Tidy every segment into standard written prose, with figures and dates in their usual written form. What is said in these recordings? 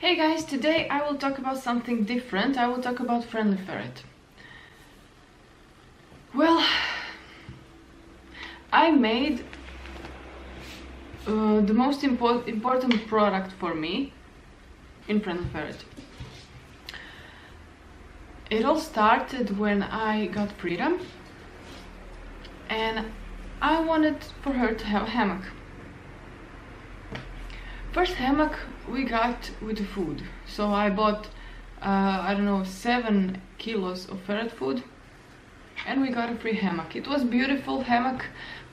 Hey guys, today I will talk about something different. I will talk about Friendly Ferret. Well, I made the most important product for me in Friendly Ferret. It all started when I got Frida and I wanted for her to have a hammock. First hammock we got with the food, so I bought I don't know, 7 kilos of ferret food and we got a free hammock. It was beautiful hammock,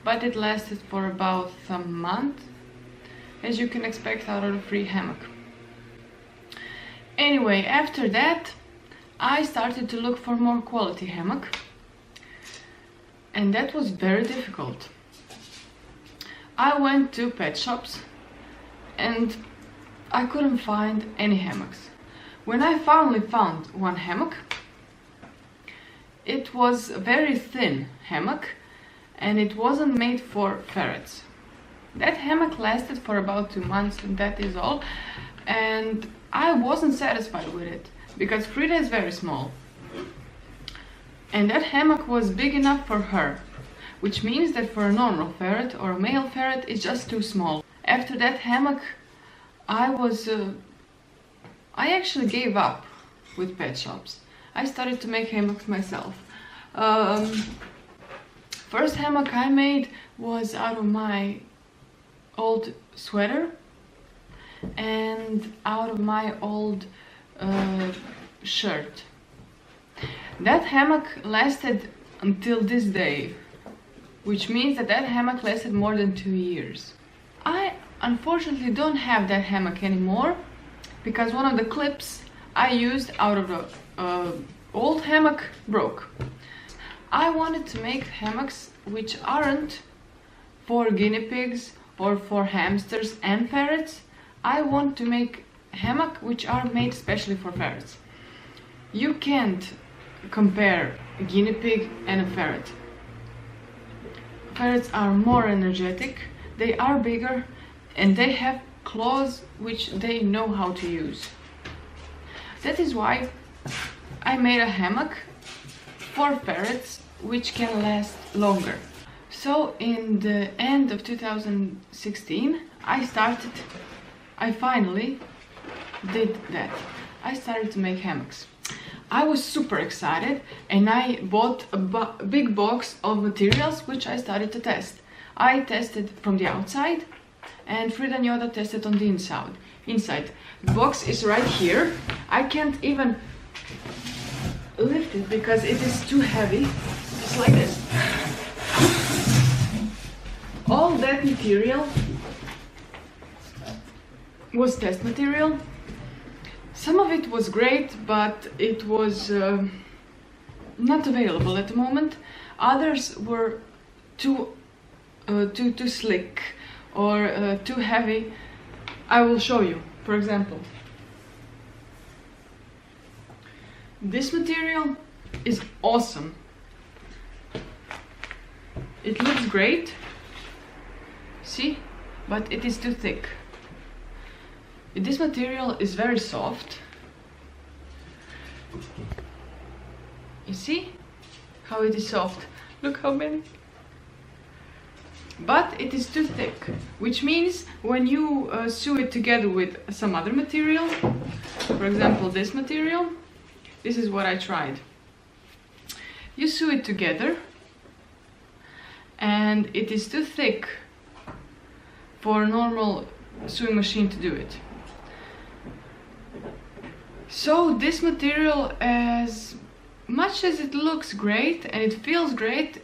but it lasted for about a month, as you can expect out of a free hammock. Anyway, after that I started to look for more quality hammock, and that was very difficult. I went to pet shops and I couldn't find any hammocks. When I finally found one hammock, it was a very thin hammock and it wasn't made for ferrets. That hammock lasted for about 2 months, and that is all, and I wasn't satisfied with it because Frida is very small and that hammock was big enough for her, which means that for a normal ferret or a male ferret it's just too small. After that hammock I actually gave up with pet shops. I started to make hammocks myself. First hammock I made was out of my old sweater and out of my old shirt. That hammock lasted until this day, which means that that hammock lasted more than 2 years. I unfortunately don't have that hammock anymore because one of the clips I used out of the old hammock broke. I wanted to make hammocks which aren't for guinea pigs or for hamsters and ferrets. I want to make hammocks which are made specially for ferrets. You can't compare a guinea pig and a ferret. Ferrets are more energetic, they are bigger, and they have claws which they know how to use. That is why I made a hammock for ferrets which can last longer. So in the end of 2016 I finally did that. I started to make hammocks. I was super excited and I bought a big box of materials which I started to test. I tested from the outside and Frida and Yoda tested on the inside. The box is right here. I can't even lift it because it is too heavy. Just like this. All that material was test material. Some of it was great, but it was not available at the moment. Others were too slick or too heavy. I will show you. For example, this material is awesome. It looks great, see, but it is too thick. This material is very soft. You see how it is soft? Look how many. But it is too thick, which means when you sew it together with some other material, for example this material, this is what I tried. You sew it together and it is too thick for a normal sewing machine to do it. So this material, as much as it looks great and it feels great,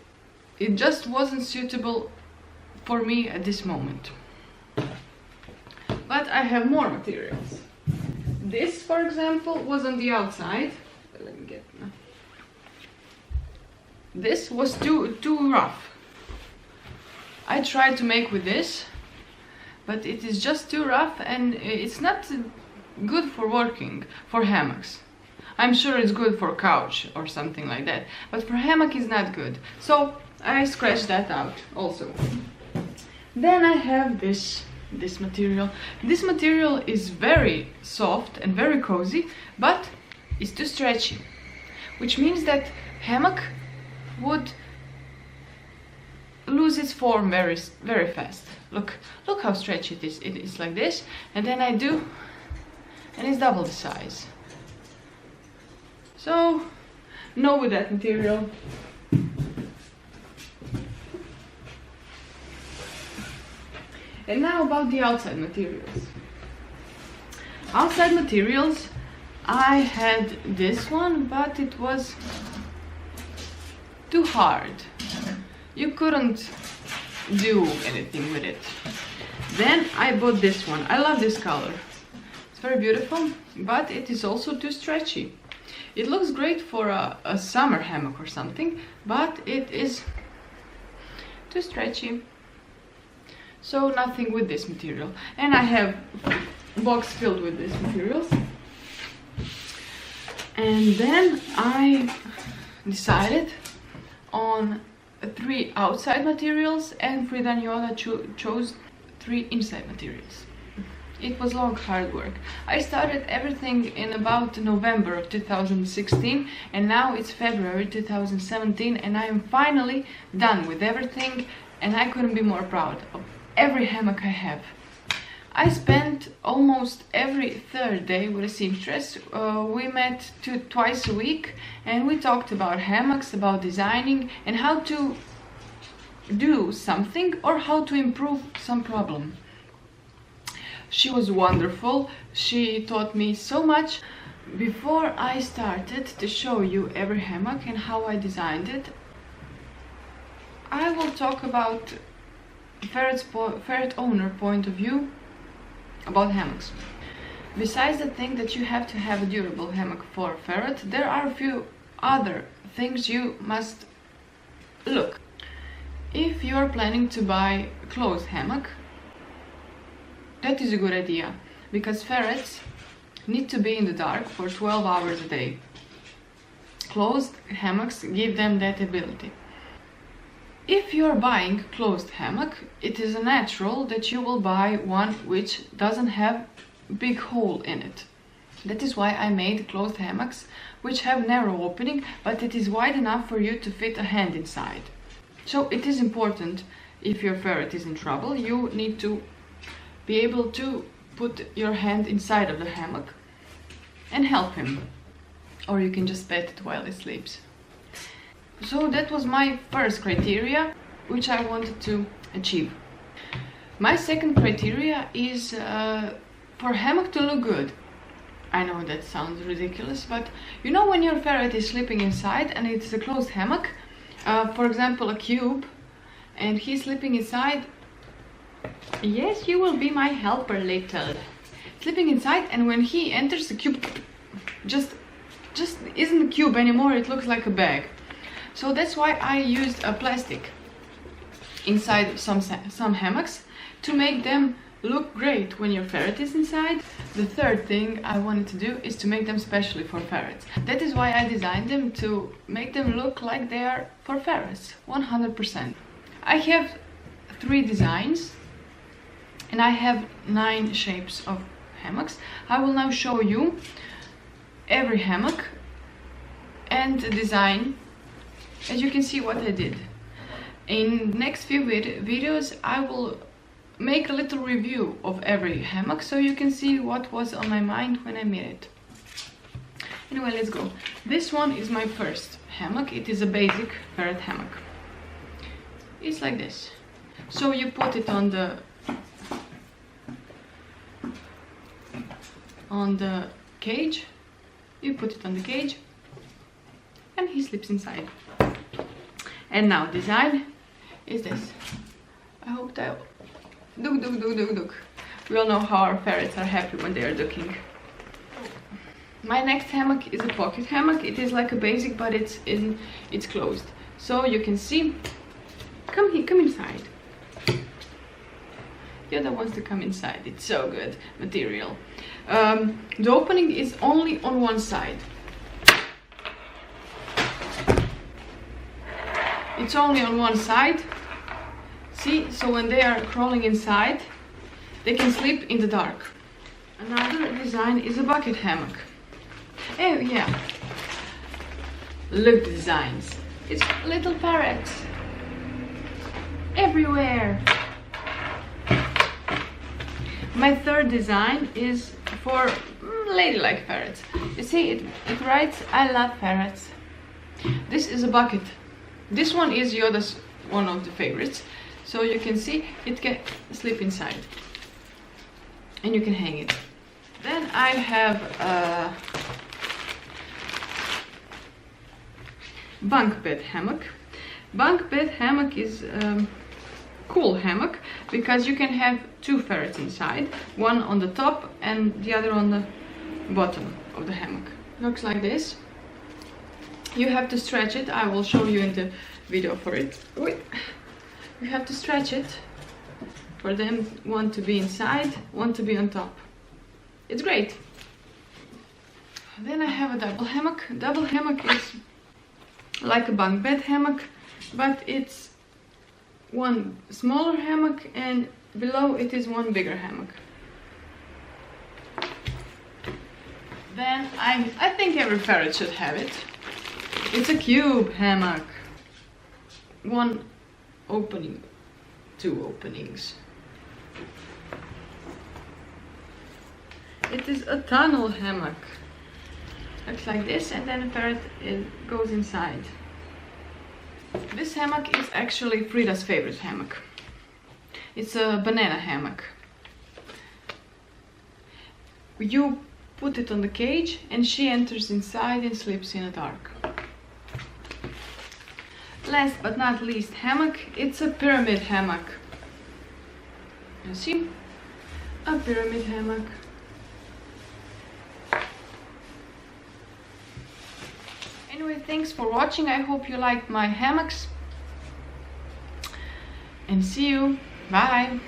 it just wasn't suitable for me at this moment. But I have more materials. This, for example, was on the outside. Let me get. This was too rough. I tried to make with this, but it is just too rough and it's not good for working for hammocks. I'm sure it's good for couch or something like that, but for hammock is not good. So I scratched that out also. Then I have this this material. This material is very soft and very cozy, but it's too stretchy, which means that hammock would lose its form very fast. Look how stretchy it is. It is like this, and then I do, and it's double the size. So no with that material. And now about the outside materials. Outside materials, I had this one, but it was too hard. You couldn't do anything with it. Then I bought this one. I love this color. It's very beautiful, but it is also too stretchy. It looks great for a summer hammock or something, but it is too stretchy. So nothing with this material. And I have a box filled with these materials. And then I decided on 3 outside materials, and Frida Nyola chose 3 inside materials. It was long, hard work. I started everything in about November of 2016, and now it's February 2017, and I am finally done with everything, and I couldn't be more proud of every hammock I have. I spent almost every third day with a seamstress. We met twice a week, and we talked about hammocks, about designing, and how to do something or how to improve some problem. She was wonderful. She taught me so much. Before I started to show you every hammock and how I designed it, I will talk about ferret owner point of view about hammocks. Besides the thing that you have to have a durable hammock for a ferret, there are a few other things you must look. If you are planning to buy a closed hammock, that is a good idea, because ferrets need to be in the dark for 12 hours a day. Closed hammocks give them that ability. If you are buying a closed hammock, it is natural that you will buy one which doesn't have a big hole in it. That is why I made closed hammocks which have narrow opening, but it is wide enough for you to fit a hand inside. So it is important, if your ferret is in trouble, you need to be able to put your hand inside of the hammock and help him. Or you can just pet it while he sleeps. So that was my first criteria, which I wanted to achieve. My second criteria is for hammock to look good. I know that sounds ridiculous, but you know when your ferret is sleeping inside and it's a closed hammock, for example a cube, and he's sleeping inside. Yes, you will be my helper little. Sleeping inside, and when he enters the cube, just isn't a cube anymore, it looks like a bag. So that's why I used a plastic inside some hammocks to make them look great when your ferret is inside. The third thing I wanted to do is to make them specially for ferrets. That is why I designed them to make them look like they are for ferrets, 100%. I have 3 designs and I have 9 shapes of hammocks. I will now show you every hammock and design, as you can see what I did. In next few videos I will make a little review of every hammock so you can see what was on my mind when I made it. Anyway, let's go. This one is my first hammock. It is a basic ferret hammock. It's like this. So you put it on the cage. You put it on the cage and he sleeps inside. And now design is this. I hope that Duk. We all know how our ferrets are happy when they are ducking. My next hammock is a pocket hammock. It is like a basic, but it's closed. So you can see. Come here, come inside. You're the ones to come inside. It's so good material. The opening is only on one side. It's only on one side. See, so when they are crawling inside, They can sleep in the dark. Another design is a bucket hammock. Oh yeah, look designs. It's little ferrets everywhere. My third design is for ladylike ferrets. You see, it writes, I love ferrets. This is a bucket. This one is Yoda's one of the favorites. So you can see it can sleep inside. And you can hang it. Then I have a bunk bed hammock. Bunk bed hammock is cool hammock because you can have two ferrets inside, one on the top and the other on the bottom of the hammock. Looks like this. You have to stretch it. I will show you in the video for it. Wait. You have to stretch it for them, one to be inside, one to be on top. It's great. Then I have a double hammock. Double hammock is like a bunk bed hammock, but it's one smaller hammock and below it is one bigger hammock. Then I think every ferret should have it. It's a cube hammock. One opening, two openings. It is a tunnel hammock. Looks like this, and then the ferret goes inside. This hammock is actually Frida's favorite hammock. It's a banana hammock. You put it on the cage and she enters inside and sleeps in the dark. Last but not least hammock, it's a pyramid hammock. You see? A pyramid hammock. Anyway, thanks for watching. I hope you liked my hammocks. And see you. Bye.